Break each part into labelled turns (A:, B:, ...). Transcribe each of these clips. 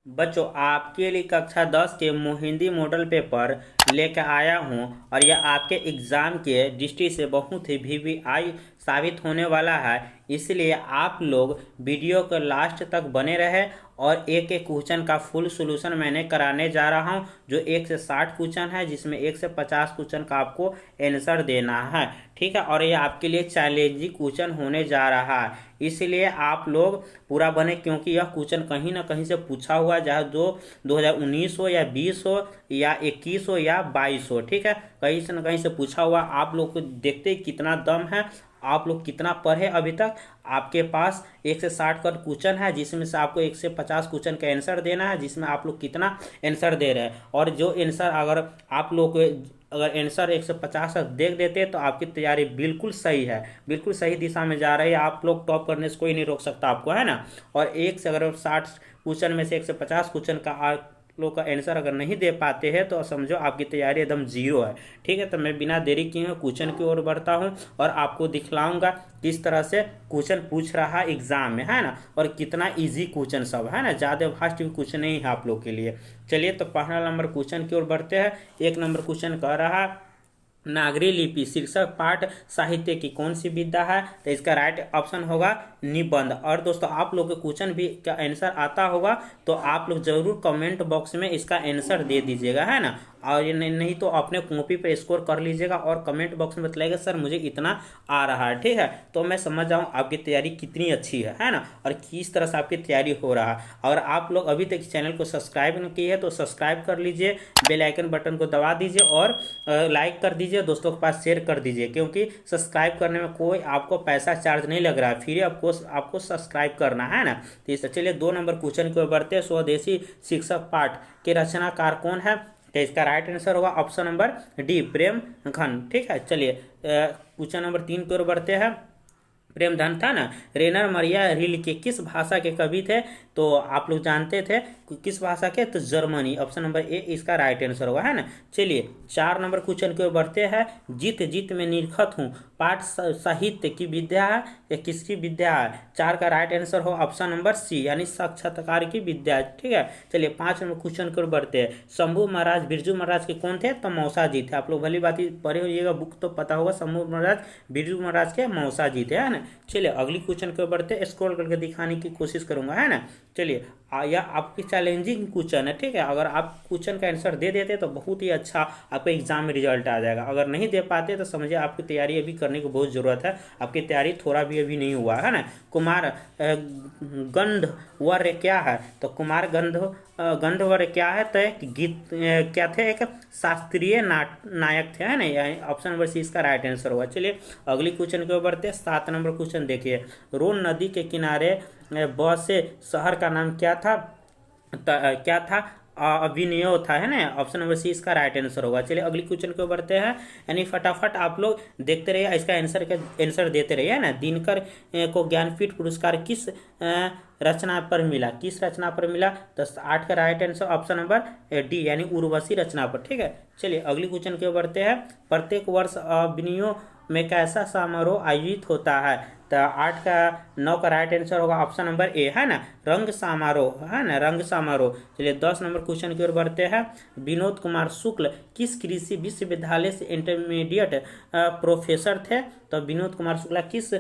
A: बच्चों, आपके लिए कक्षा 10 के हिंदी मॉडल पेपर लेकर आया हूं और यह आपके एग्ज़ाम के दृष्टि से बहुत ही वीवीआई साबित होने वाला है। इसलिए आप लोग वीडियो के लास्ट तक बने रहे और एक एक क्वेश्चन का फुल सॉल्यूशन मैंने कराने जा रहा हूं, जो 1 से 60 क्वेश्चन है, जिसमें 1 से 50 क्वेश्चन का आपको आंसर देना है। ठीक है, और ये आपके लिए चैलेंजिंग क्वेश्चन होने जा रहा है, इसलिए आप लोग पूरा बने, क्योंकि यह क्वेश्चन कहीं ना कहीं से पूछा हुआ है, चाहे 2019 हो या 20 हो या 21 हो या 22 हो। ठीक है, कहीं से ना कहीं से पूछा हुआ। आप लोग को देखते ही कितना दम है, आप लोग कितना पढ़े अभी तक। आपके पास 1 से 60 का क्वेश्चन है, जिसमें से आपको 1 से 50 क्वेश्चन का आंसर देना है, जिसमें आप लोग कितना आंसर दे रहे हैं। और जो आंसर अगर आप लोग अगर आंसर 1 से 50 तक देख देते तो आपकी तैयारी बिल्कुल सही है, बिल्कुल सही दिशा में जा रही है। आप लोग टॉप करने से कोई नहीं रोक सकता आपको, है ना। और 1 से अगर 60 क्वेश्चन में से 1 से 50 क्वेश्चन का आप लोग का आंसर अगर नहीं दे पाते हैं तो समझो आपकी तैयारी एकदम जीरो है। ठीक है, तो मैं बिना देरी किए हुए क्वेश्चन की ओर बढ़ता हूं और आपको दिखलाऊंगा किस तरह से क्वेश्चन पूछ रहा है एग्जाम में, है ना, और कितना इजी क्वेश्चन सब है ना, ज़्यादा फास्ट भी क्वेश्चन नहीं है आप लोग के लिए। चलिए, तो पहला नंबर क्वेश्चन की ओर बढ़ते हैं। 1 नंबर क्वेश्चन कह रहा है, नागरी लिपि शीर्षक पाठ साहित्य की कौन सी विधा है। तो इसका राइट ऑप्शन होगा निबंध। और दोस्तों, आप लोग के क्वेश्चन भी का आंसर आता होगा तो आप लोग जरूर कमेंट बॉक्स में इसका आंसर दे दीजिएगा, है ना। और ये नहीं तो अपने कॉपी पे स्कोर कर लीजिएगा और कमेंट बॉक्स में बताइएगा सर मुझे इतना आ रहा है। ठीक है, तो मैं समझ जाऊँ आपकी तैयारी कितनी अच्छी है ना, और किस तरह से आपकी तैयारी हो रहा है। अगर आप लोग अभी तक चैनल को सब्सक्राइब नहीं किए है तो सब्सक्राइब कर लीजिए, बेल आइकन बटन को दबा दीजिए और लाइक कर दीजिए, दोस्तों के पास शेयर कर दीजिए, क्योंकि सब्सक्राइब करने में कोई आपको पैसा चार्ज नहीं लग रहा है, फ्री आपको सब्सक्राइब करना है ना। तो इस चलिए 2 नंबर क्वेश्चन को बढ़ते हैं। स्वदेशी शिक्षक पाठ के रचनाकार कौन है। तो इसका राइट आंसर होगा ऑप्शन नंबर डी, प्रेमघन। ठीक है, चलिए क्वेश्चन नंबर 3 की ओर बढ़ते हैं। प्रेमधन था ना, रेनर मरिया रिल्के किस भाषा के कवि थे। तो आप लोग जानते थे किस भाषा के, तो जर्मनी। ऑप्शन नंबर ए इसका राइट आंसर होगा, है ना। चलिए 4 नंबर क्वेश्चन की ओर बढ़ते हैं। जीत जीत में निरखत हूँ पाठ साहित्य की विद्या है या किसकी विद्या है। 4 का राइट आंसर हो ऑप्शन नंबर सी, यानी साक्षात्कार की विद्या। ठीक है, चलिए 5 नंबर क्वेश्चन की ओर बढ़ते हैं। शंभू महाराज बिरजू महाराज के कौन थे, तो मौसा जी थे। आप लोग भली बात पढ़े होइएगा, बुक तो पता होगा। शंभू महाराज बिरजू महाराज के मौसा जी थे, है ना। चलिए अगली क्वेश्चन की ओर बढ़ते, स्क्रॉल करके दिखाने की कोशिश करूंगा, है ना। चलिए यह आपकी चैलेंजिंग क्वेश्चन है। ठीक है, अगर आप क्वेश्चन का आंसर दे देते तो बहुत ही अच्छा आपके एग्जाम में रिजल्ट आ जाएगा। अगर नहीं दे पाते तो समझिए आपकी तैयारी अभी करने की बहुत ज़रूरत है, आपकी तैयारी थोड़ा भी अभी नहीं हुआ है ना। कुमार गंधर्व क्या है, तो कुमार गंधर्व क्या है, तो एक गीत क्या थे, एक शास्त्रीय नायक थे, है ना। ऑप्शन नंबर सी इसका राइट आंसर होगा। चलिए अगली क्वेश्चन के ऊपर 7 नंबर क्वेश्चन देखिए। रोन नदी के किनारे बसे शहर का नाम क्या था, क्या था, अभिनयो था, है ना। ऑप्शन नंबर सी इसका राइट आंसर होगा। चलिए अगली क्वेश्चन को बढ़ते हैं, यानी फटाफट आप लोग देखते रहिए, इसका आंसर देते रहिए, है ना। दिनकर को ज्ञानपीठ पुरस्कार किस रचना पर मिला, किस रचना पर मिला। तो 8 का right answer option number D, यानी उर्वशी रचना पर। ठीक है, चलिए अगली क्वेश्चन की ओर बढ़ते हैं। प्रत्येक वर्ष अभिनयो में कैसा समारोह आयोजित होता है। तो 9 का राइट आंसर होगा ऑप्शन नंबर ए, है ना, रंग समारोह, है ना, रंग समारोह। चलिए 10 नंबर क्वेश्चन की ओर बढ़ते हैं। विनोद कुमार शुक्ल किस कृषि विश्वविद्यालय से इंटरमीडिएट प्रोफेसर थे। तो विनोद कुमार शुक्ला किस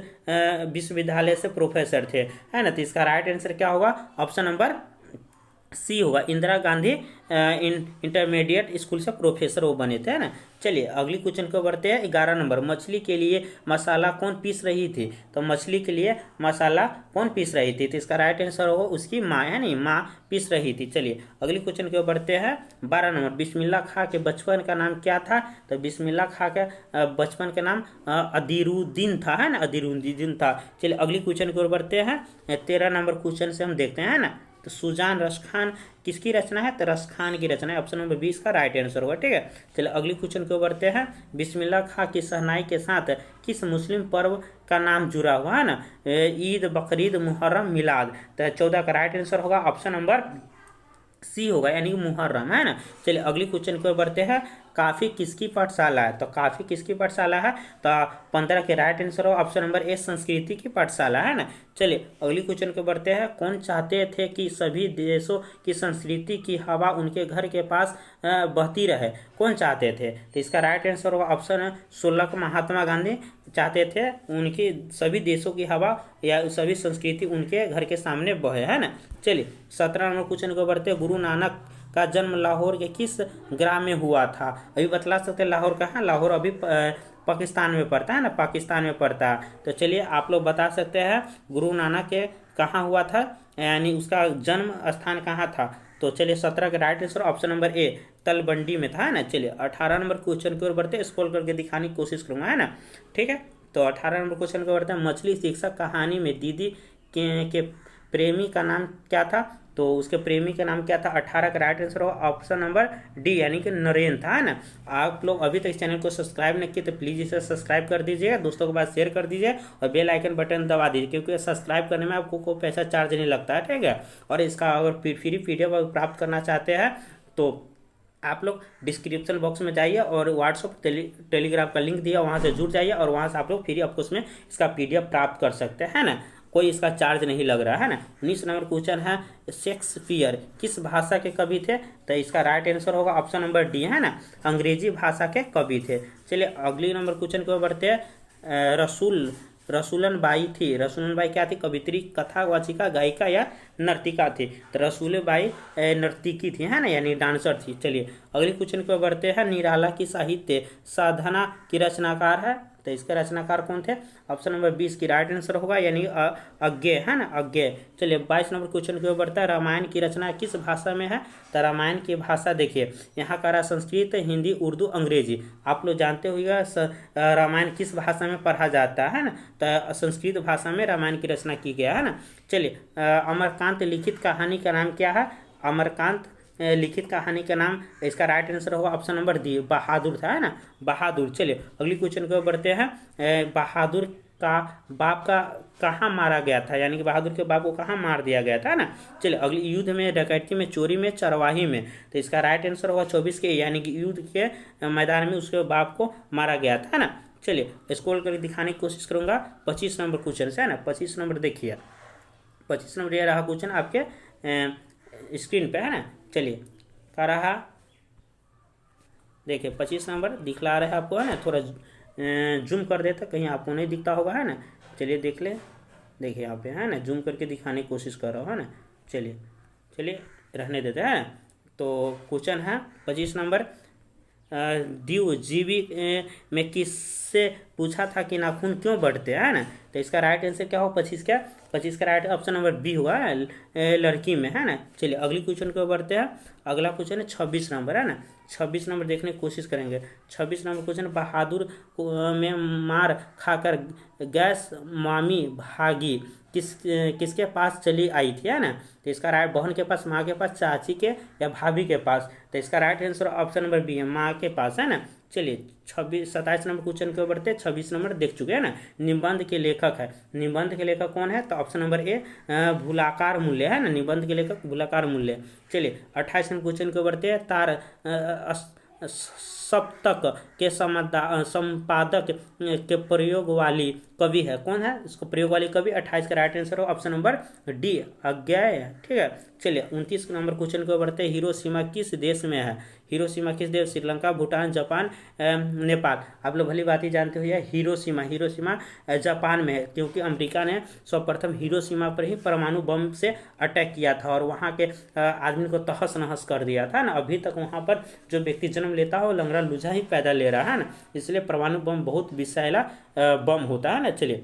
A: विश्वविद्यालय से प्रोफेसर थे, है ना। तो इसका राइट आंसर क्या होगा, ऑप्शन नंबर सी होगा, इंदिरा गांधी इंटरमीडिएट स्कूल से प्रोफेसर वो बने थे, है ना। चलिए अगली क्वेश्चन को बढ़ते हैं। 11 नंबर, मछली के लिए मसाला कौन पीस रही थी। तो मछली के लिए मसाला कौन पीस रही थी, तो इसका राइट आंसर होगा उसकी माँ, है नहीं, माँ पीस रही थी। चलिए अगली क्वेश्चन को बढ़ते हैं। 12 नंबर, बिस्मिल्लाह खां के बचपन का नाम क्या था। तो बिस्मिल्लाह खां के बचपन का नाम अदीरुद्दीन था, है ना, अदीरुद्दीन था। चलिए अगली क्वेश्चन की ओर बढ़ते हैं। 13 नंबर क्वेश्चन से हम देखते हैं ना, तो सुजान रसखान किसकी रचना है, तो रसखान की रचना है। ऑप्शन नंबर 20 का राइट आंसर होगा। ठीक है, चलिए अगली क्वेश्चन को बढ़ते हैं। बिस्मिल्लाह खां की शहनाई के साथ किस मुस्लिम पर्व का नाम जुड़ा हुआ है ना, ईद, बकरीद, मुहर्रम, मिलाद। तो 14 का राइट आंसर होगा ऑप्शन नंबर सी होगा, यानी मुहर्रम, है ना। चलिए अगली क्वेश्चन की ओर बढ़ते हैं। काफ़ी किसकी पाठशाला है? तो काफ़ी किसकी पाठशाला है? तो 15 के राइट आंसर हो ऑप्शन नंबर ए, संस्कृति की पाठशाला है ना। चलिए अगली क्वेश्चन को बढ़ते हैं। कौन चाहते थे कि सभी देशों की संस्कृति की हवा उनके घर के पास बहती रहे? कौन चाहते थे? तो इसका राइट आंसर होगा ऑप्शन 16 महात्मा गांधी चाहते थे उनकी सभी देशों की हवा या सभी संस्कृति उनके घर के सामने बहे, है ना। चलिए 17 नंबर क्वेश्चन को बढ़ते हैं। गुरु नानक का जन्म लाहौर के किस ग्राम में हुआ था? अभी बतला सकते हैं लाहौर कहाँ? लाहौर अभी पाकिस्तान में पड़ता है ना, पाकिस्तान में पड़ता है। तो चलिए आप लोग बता सकते हैं गुरु नानक के कहाँ हुआ था, यानी उसका जन्म स्थान कहाँ था? तो चलिए 17 का right answer option number A, Talwandi में था, है ना। चलिए 18 नंबर क्वेश्चन की ओर बढ़ते, स्क्रॉल करके दिखाने की कोशिश करूंगा, है ना। ठीक है, तो 18 नंबर क्वेश्चन को बढ़ते हैं। मछली शिक्षक कहानी में दीदी के प्रेमी का नाम क्या था? तो उसके प्रेमी का नाम क्या था? 18 का राइट आंसर होगा ऑप्शन नंबर डी, यानी कि नरेन था, है ना। आप लोग अभी तक इस चैनल को सब्सक्राइब नहीं किए तो प्लीज़ इसे सब्सक्राइब कर दीजिएगा, दोस्तों के पास शेयर कर दीजिए और बेल आइकन बटन दबा दीजिए, क्योंकि सब्सक्राइब करने में आपको कोई पैसा चार्ज नहीं लगता है, ठीक है। और इसका अगर फ्री PDF प्राप्त करना चाहते हैं तो आप लोग डिस्क्रिप्शन बॉक्स में जाइए और व्हाट्सअप टेलीग्राम का लिंक दिया, वहाँ से जुड़ जाइए और वहाँ से आप लोग फ्री ऑफ कॉस्ट में इसका PDF प्राप्त कर सकते हैं ना, कोई इसका चार्ज नहीं लग रहा है ना। 19 नंबर क्वेश्चन है, शेक्सपियर किस भाषा के कवि थे? तो इसका राइट आंसर होगा ऑप्शन नंबर डी, है ना, अंग्रेजी भाषा के कवि थे। चलिए अगली नंबर क्वेश्चन को बढ़ते हैं। रसूलन बाई थी, रसूलन बाई क्या थी? कवित्री, कथावाचिका, गायिका या नर्तिका थी? तो रसूल बाई नर्तिकी थी, है ना, यानी डांसर थी। चलिए अगले क्वेश्चन को बढ़ते हैं। निराला की साहित्य साधना की रचनाकार है, तो इसके रचनाकार कौन थे? ऑप्शन नंबर 20 की राइट आंसर होगा, यानी अज्ञेय, है ना, अज्ञेय। चलिए 22 नंबर क्वेश्चन की ओर बढ़ता है। रामायण की रचना किस भाषा में है? तो रामायण की भाषा देखिए यहाँ का रहा संस्कृत, हिंदी, उर्दू, अंग्रेजी। आप लोग जानते होइएगा रामायण किस भाषा में पढ़ा जाता है ना, तो संस्कृत भाषा में रामायण की रचना की गया है ना। चलिए अमरकांत लिखित कहानी का नाम क्या है? अमरकांत लिखित कहानी का नाम, इसका राइट आंसर होगा ऑप्शन नंबर डी, बहादुर था, है ना, बहादुर। चलिए अगली क्वेश्चन को बढ़ते हैं। बहादुर का बाप का कहाँ मारा गया था, यानी कि बहादुर के बाप को कहाँ मार दिया गया था ना। चलिए अगली युद्ध में, डकैती में, चोरी में, चरवाही में। तो इसका राइट आंसर होगा 24 के, यानी कि युद्ध के मैदान में उसके बाप को मारा गया था ना। चलिए स्क्रॉल करके दिखाने की कोशिश करूंगा। 25 नंबर क्वेश्चन है ना, 25 नंबर देखिए, 25 नंबर ये रहा क्वेश्चन आपके स्क्रीन पे, है ना। चलिए क्या रहा, देखिए 25 नंबर दिखला रहा है आपको, है ना, थोड़ा जूम कर देता, कहीं आपको नहीं दिखता होगा, है ना। चलिए देख ले, देखिए यहाँ पे, है ना, जूम करके दिखाने की कोशिश कर रहा हूँ, है ना। चलिए रहने देते हैं। तो क्वेश्चन है 25 नंबर। द्विजीवी में किससे पूछा था कि नाखून क्यों बढ़ते हैं, है ना। तो इसका राइट आंसर क्या हो? 25 का राइट ऑप्शन नंबर बी हुआ है, लड़की में, है ना। चलिए अगली क्वेश्चन को बढ़ते हैं। अगला क्वेश्चन है 26 नंबर, है ना। 26 नंबर देखने की कोशिश करेंगे। 26 नंबर क्वेश्चन, बहादुर में मार खाकर गैस मामी भागी किसके पास चली आई थी, है ना। तो इसका राइट, बहन के पास, माँ के पास, चाची के या भाभी के पास? तो इसका right answer option number B है, माँ के पास, है ना। चलिए 27 नंबर क्वेश्चन के बढ़ते हैं। 26 नंबर देख चुके हैं ना। निबंध के लेखक है, निबंध के लेखक कौन है? तो ऑप्शन नंबर ए, भूलाकार मूल्य, है ना, निबंध के लेखक भूलाकार मूल्य। चलिए 28 नंबर क्वेश्चन के बढ़ते हैं। तार सप्तक के संपादक के प्रयोग वाली कवि है, कौन है इसको प्रयोग वाली कवि? 28 का राइट आंसर हो ऑप्शन नंबर डी, अज्ञेय, ठीक है। चलिए 29 नंबर क्वेश्चन को बढ़ते हैं। हिरोशिमा किस देश में है? हिरोशिमा किस देश? श्रीलंका, भूटान, जापान, नेपाल। आप लोग भली बात ही जानते हो, हिरोशिमा जापान में है, क्योंकि अमेरिका ने सर्वप्रथम हिरोशिमा पर ही परमाणु बम से अटैक किया था और वहाँ के आदमी को तहस नहस कर दिया था ना। अभी तक वहाँ पर जो व्यक्ति जन्म लेता है वो लंगड़ा लूझा ही पैदा ले रहा है ना, इसलिए परमाणु बम बहुत विषैला बम होता है ना। चलिए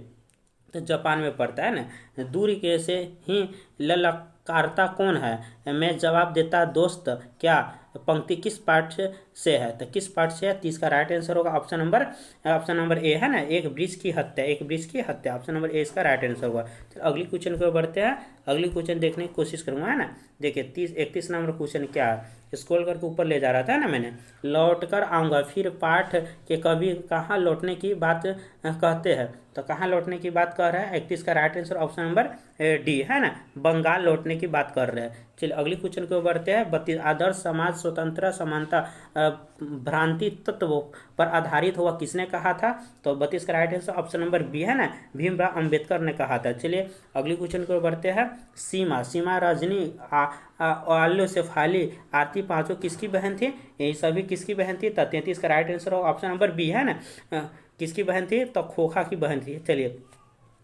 A: तो जापान में पड़ता है ना। दूर के से ही ललकारता कौन है? मैं जवाब देता दोस्त क्या पंक्ति किस पाठ से है? तो किस पाठ से है? 30 का राइट आंसर होगा ऑप्शन नंबर ए, है ना, एक वृक्ष की हत्या, ऑप्शन नंबर ए इसका राइट आंसर होगा। तो अगली क्वेश्चन को बढ़ते हैं। अगली क्वेश्चन देखने की कोशिश करूंगा, है ना। देखिए 31 नंबर क्वेश्चन क्या है, स्क्रॉल करके ऊपर ले जा रहा था ना मैंने। लौट कर आऊँगा, फिर पाठ के कवि कहाँ लौटने की बात कहते हैं? तो कहाँ लौटने की बात कर रहा है? 31 का right answer option number D, है ना, बंगाल लौटने की बात कर रहे हैं। चलिए अगली क्वेश्चन को बढ़ते हैं। 32 आदर्श समाज स्वतंत्रता समानता भ्रांति तत्वों पर आधारित हुआ किसने कहा था? तो 32 का right answer option number B है ना, भीमराव अंबेडकर ने कहा था। चलिए अगली क्वेश्चन को बढ़ते हैं। सीमा सीमा रजनी आल्यो शेफाली आरती पांचों किसकी बहन थी? ये सभी किसकी बहन थी? तो 33 का right answer option number B है ना, किसकी बहन थी? तो खोखा की बहन थी। चलिए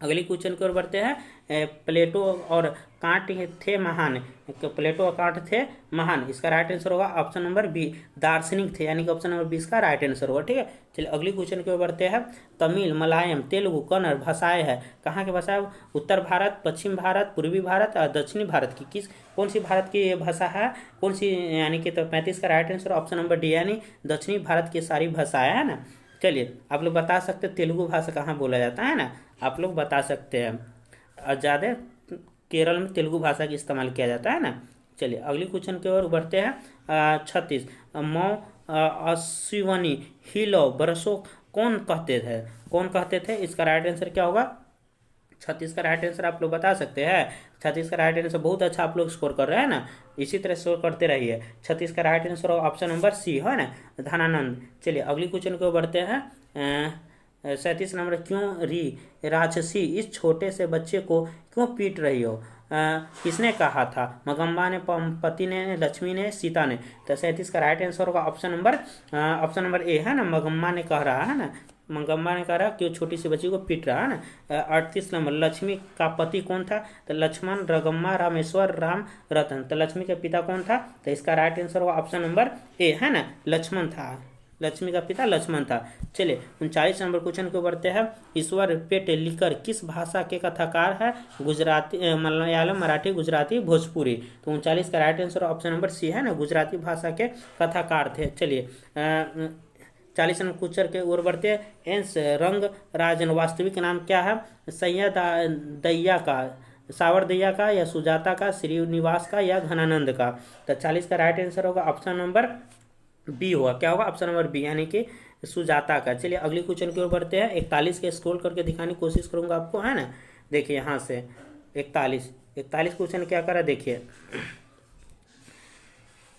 A: अगली क्वेश्चन की ओर बढ़ते हैं। प्लेटो और कांट थे महान, प्लेटो और कांट थे महान, इसका राइट आंसर होगा ऑप्शन नंबर बी, दार्शनिक थे, यानी कि ऑप्शन नंबर 20 का राइट आंसर होगा। ठीक है, चलिए अगली क्वेश्चन की ओर बढ़ते हैं। तमिल मलयालम तेलुगु कन्नड़ भाषाएं है, कहाँ की भाषा है? उत्तर भारत, पश्चिम भारत, पूर्वी भारत और दक्षिणी भारत की, कौन सी भारत की ये भाषा है? कौन सी, यानी कि तो 35 का right answer option number D, यानी दक्षिणी भारत की सारी भाषाएं है ना। चलिए आप लोग बता सकते हैं तेलुगु भाषा कहाँ बोला जाता है ना, आप लोग बता सकते हैं। ज़्यादा केरल में तेलुगु भाषा का इस्तेमाल किया जाता है ना। चलिए अगली क्वेश्चन की ओर बढ़ते हैं। 36 मौ अश्विनी हिलो बरसों कौन कहते थे? कौन कहते थे? इसका राइट आंसर क्या होगा? 36 का राइट आंसर आप लोग बता सकते हैं। 36 का राइट आंसर बहुत अच्छा आप लोग स्कोर कर रहे हैं ना, इसी तरह स्कोर करते रहिए। 36 का right answer option number C है ना, धनानंद। चलिए अगली क्वेश्चन को बढ़ते हैं। 37 नंबर, क्यों री राक्षसी इस छोटे से बच्चे को क्यों पीट रही हो? किसने कहा था? मगम्बा ने, पति ने, लक्ष्मी ने, सीता ने? तो 37 का राइट आंसर होगा ऑप्शन नंबर ए है ना, मगम्बा ने कह रहा है ना, मंगम्मा ने कहा क्यों छोटी सी बच्ची को पीट रहा है ना। 38 नंबर, लक्ष्मी का पति कौन था? तो लक्ष्मण, रगम्मा, रामेश्वर, राम, रतन। तो लक्ष्मी का पिता कौन था? तो इसका राइट आंसर होगा ऑप्शन नंबर ए है ना, लक्ष्मण था, लक्ष्मी का पिता लक्ष्मण था। चलिए 39 नंबर क्वेश्चन को बढ़ते हैं। ईश्वर पेटलिकर किस भाषा के कथाकार है? गुजराती, मलयालम, मराठी, गुजराती, भोजपुरी। तो 39 का right answer option number C है ना, गुजराती भाषा के कथाकार थे। चलिए 40 नंबर क्वेश्चन के ओर बढ़ते हैं। एंस रंग राजन वास्तविक नाम क्या है? सैयद दैया का, सावर दैया का, या सुजाता का, श्रीनिवास का, या घनानंद का? तो 40 का राइट आंसर होगा ऑप्शन नंबर बी होगा, क्या होगा? ऑप्शन नंबर बी, यानी कि सुजाता का। चलिए अगली क्वेश्चन की ओर बढ़ते हैं। 41 के स्क्रॉल करके दिखाने की कोशिश करूंगा आपको, है ना। देखिए यहाँ से 41 क्वेश्चन क्या करा, देखिए।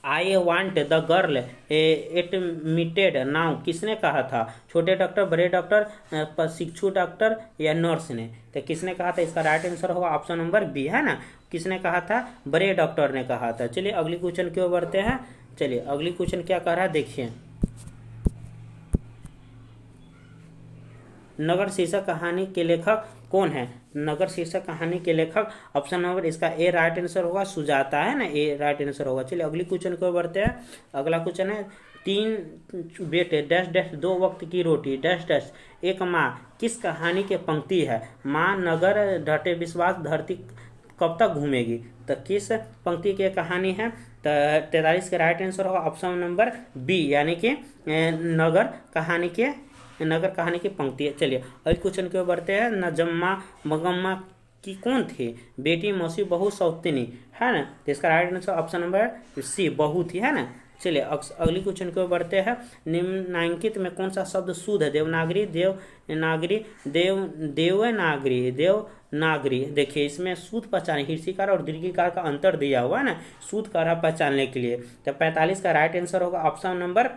A: I want the girl admitted now किसने कहा था? छोटे डॉक्टर, बड़े डॉक्टर, प्रशिक्षु डॉक्टर, या नर्स ने? तो किसने कहा था? इसका राइट आंसर होगा ऑप्शन नंबर बी है ना, किसने कहा था? बड़े डॉक्टर ने कहा था। चलिए अगली क्वेश्चन की ओर बढ़ते हैं। चलिए अगली क्वेश्चन क्या कह रहा है, देखिए। नगर शीर्षक कहानी के लेखक कौन है? नगर शीर्षक कहानी के लेखक ऑप्शन नंबर इसका ए राइट आंसर होगा, सुजाता है ना, ए राइट आंसर होगा। चलिए अगली क्वेश्चन को बढ़ते हैं। अगला क्वेश्चन है, 3 बेटे डैश डैश 2 वक्त की रोटी डैश डैश एक माँ किस कहानी के पंक्ति है? माँ नगर ढटे विश्वास धरती कब तक घूमेगी? तो किस पंक्ति की कहानी है? तो 43 का राइट आंसर होगा ऑप्शन नंबर बी, यानी कि नगर कहानी की पंक्ति है। चलिए अगले क्वेश्चन की ओर बढ़ते हैं। नजम्मा मगम्मा की कौन थी? बेटी, मौसी, बहू, सौतेनी, है ना। तो इसका right answer option number C, बहू थी, है ना। चलिए अगली क्वेश्चन की ओर बढ़ते हैं। निम्नांकित में कौन सा शब्द शुद्ध है? देवनागरी, देवनागरी। देखिए इसमें शुद्ध पहचान, हीर्षिकार और दीर्घिकार का अंतर दिया हुआ है ना, शुद्ध कर पहचानने के लिए। तो 45 का राइट आंसर होगा ऑप्शन नंबर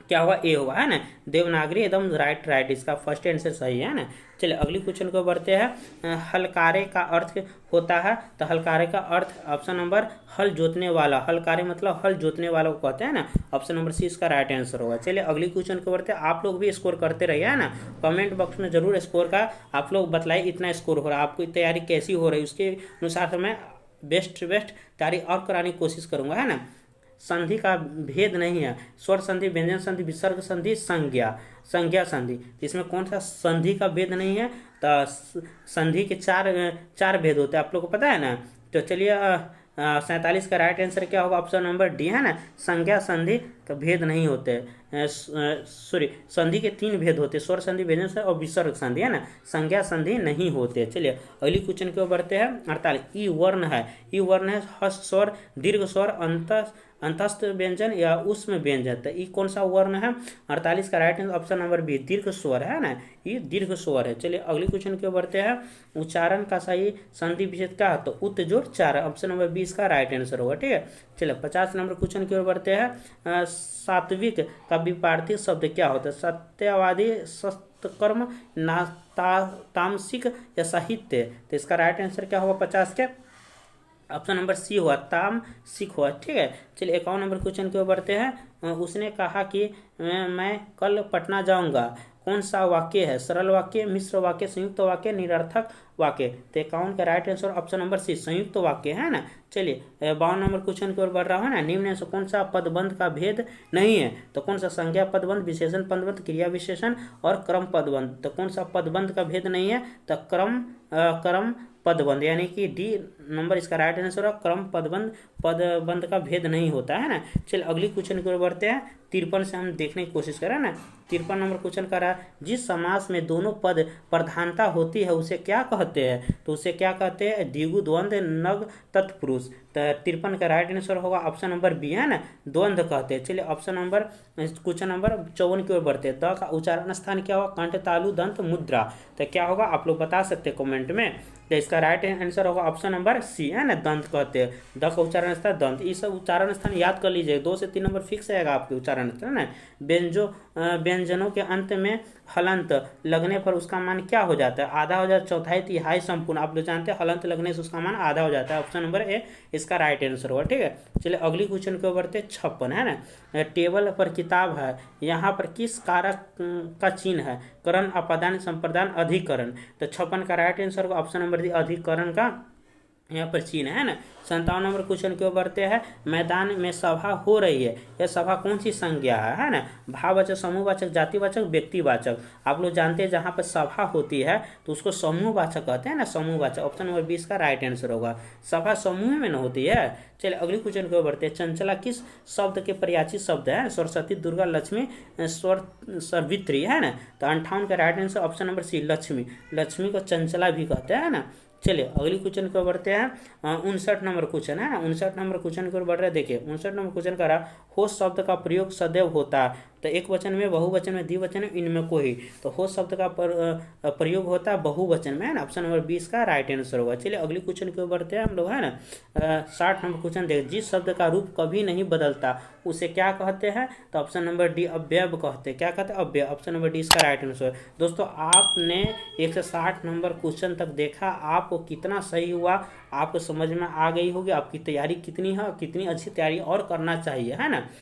A: क्या होगा? ए होगा, है ना, देवनागरी एकदम राइट, इसका फर्स्ट आंसर सही है ना। चलिए अगली क्वेश्चन को बढ़ते हैं। हलकारे का अर्थ होता है? तो हलकारे का अर्थ ऑप्शन नंबर हल जोतने वाला, हलकारे मतलब हल जोतने वाला को कहते हैं ना, ऑप्शन नंबर सी इसका राइट आंसर होगा। चलिए अगली क्वेश्चन को बढ़ते हैं। आप लोग भी स्कोर करते रहिए, है ना, कमेंट बॉक्स में जरूर स्कोर का आप लोग बताइए इतना स्कोर हो रहा है, आपकी तैयारी कैसी हो रही है, उसके अनुसार से मैं बेस्ट तैयारी और कराने की कोशिश करूंगा, है ना। संधि का भेद नहीं है, स्वर संधि, व्यंजन संधि, विसर्ग संधि, संज्ञा संधि। इसमें कौन सा संधि का भेद नहीं है? तो संधि के चार भेद होते हैं, आप लोग को पता है ना। तो चलिए 47 का राइट आंसर क्या होगा? ऑप्शन नंबर डी है ना, संज्ञा संधि का भेद नहीं होते, सॉरी, संधि के 3 भेद होते हैं, स्वर संधि, व्यंजन संधि और विसर्ग संधि, है ना, संज्ञा संधि नहीं होते। चलिए अगली क्वेश्चन की ओर बढ़ते हैं। 48 ई वर्ण है, ई वर्ण है हस्त स्वर, दीर्घ स्वर, अंतस्थ व्यंजन या उष्म व्यंजन। तो ई कौन सा वर्ण है? 48 का right answer option number B, दीर्घ स्वर, है ना, ये दीर्घ स्वर है। चलिए अगली क्वेश्चन की ओर बढ़ते हैं। उच्चारण का सही संधि विच्छेद क्या है? तो उत जोड़ चार, ऑप्शन नंबर 20 का राइट आंसर होगा। ठीक है, चलिए 50 नंबर क्वेश्चन की ओर बढ़ते हैं। सात्विक का विपरीत शब्द क्या होता है? सत्यवादी, सत्कर्म, तामसिक या साहित्य। तो इसका राइट आंसर क्या होगा 50 के? ऑप्शन नंबर सी हुआ, ताम सिख हुआ। ठीक है, चलिए 51 नंबर क्वेश्चन की ओर बढ़ते हैं। उसने कहा कि मैं कल पटना जाऊंगा। कौन सा वाक्य है? सरल वाक्य, मिश्र वाक्य, संयुक्त वाक्य, निरर्थक वाक्य। तो 51 का right answer option number C, संयुक्त वाक्य, है ना। चलिए 52 नंबर क्वेश्चन की ओर बढ़ रहा है ना। निम्न में से कौन सा पदबंध का भेद नहीं है? तो कौन सा? संज्ञा पदबंध, विशेषण पदबंध, क्रिया विशेषण और क्रम पदबंध। तो कौन सा पदबंध का भेद नहीं है? तो क्रम पदबंध, यानी कि डी नंबर इसका राइट आंसर है। क्रम पदबंध का भेद नहीं होता, है ना। चलिए अगली क्वेश्चन की ओर बढ़ते हैं। 53 से हम देखने की कोशिश करें ना। 53 नंबर क्वेश्चन कर रहा है, जिस समास में दोनों पद प्रधानता होती है उसे क्या कहते हैं? तो उसे क्या कहते हैं? द्विगु, द्वंद्व, नग, तत्पुरुष। तो 53 का राइट आंसर होगा ऑप्शन नंबर बी, है ना, द्वंद्व कहते हैं। चलिए ऑप्शन नंबर क्वेश्चन नंबर 54 की ओर बढ़ते हैं। द का उच्चारण स्थान क्या होगा? कंठ, तालु, दंत, मुद्रा। तो क्या होगा आप लोग बता सकते हैं कमेंट में। तो इसका राइट आंसर होगा ऑप्शन नंबर सी, है ना, दंत कहते हैं। द का उच्चारण स्थान दंत। ये सब उच्चारण स्थान याद कर लीजिए, 2 से 3 नंबर फिक्स आएगा आपके उच्चारण स्थान, है ना। व्यंजनों के अंत में हलंत लगने पर उसका मान क्या हो जाता है? आधा हो जाता है, चौथाई, तिहाई, संपूर्ण। आप लोग जानते हैं हलंत लगने से उसका मान आधा हो जाता है। ऑप्शन नंबर ए इसका राइट आंसर होगा। ठीक है, चलिए अगली क्वेश्चन के बढ़ते 56, है ना। टेबल पर किताब है, यहाँ पर किस कारक का चिन्ह है? करण, अपादान, संप्रदान, अधिकरण। तो 56 का राइट आंसर होगा ऑप्शन नंबर डी, अधिकरण का यहाँ पर चिन्ह, है ना। 57 नंबर क्वेश्चन क्यों बढ़ते हैं। मैदान में सभा हो रही है, यह सभा कौन सी संज्ञा है ना। भाववाचक, समूहवाचक, जातिवाचक, व्यक्तिवाचक। आप लोग जानते हैं जहाँ पर सभा होती है तो उसको समूहवाचक कहते हैं ना, समूहवाचक। ऑप्शन नंबर 20 का राइट आंसर होगा। सभा समूह में न होती है। चलिए अगली क्वेश्चन क्यों बढ़ते हैं। चंचला किस शब्द के पर्यायवाची शब्द है? सरस्वती, दुर्गा, लक्ष्मी, सावित्री, है ना। तो 58 का right answer option number C, Lakshmi. Lakshmi को चंचला भी कहते हैं ना। चलिए अगली क्वेश्चन की ओर बढ़ते हैं। 59 नंबर क्वेश्चन है ना। 59 नंबर क्वेश्चन की ओर बढ़ रहे हैं। देखिए 59 नंबर क्वेश्चन का रहा, होश शब्द का प्रयोग सदैव होता है। तो एक वचन में, बहुवचन में, द्विवचन में, इनमें कोई। तो होश शब्द का प्रयोग होता है बहुवचन में, है ना। ऑप्शन नंबर 20 का राइट आंसर होगा। चलिए अगली क्वेश्चन की ओर बढ़ते हैं हम लोग, है ना। 60 नंबर क्वेश्चन देख, जिस शब्द का रूप कभी नहीं बदलता उसे क्या कहते हैं? तो ऑप्शन नंबर डी, अव्यय कहते हैं। क्या कहते हैं? अव्यय। ऑप्शन नंबर डी इसका राइट आंसर। दोस्तों आपने 160 नंबर क्वेश्चन तक देखा, आपको कितना सही हुआ आपको समझ में आ गई होगी। आपकी तैयारी कितनी है, कितनी अच्छी तैयारी और करना चाहिए, है ना।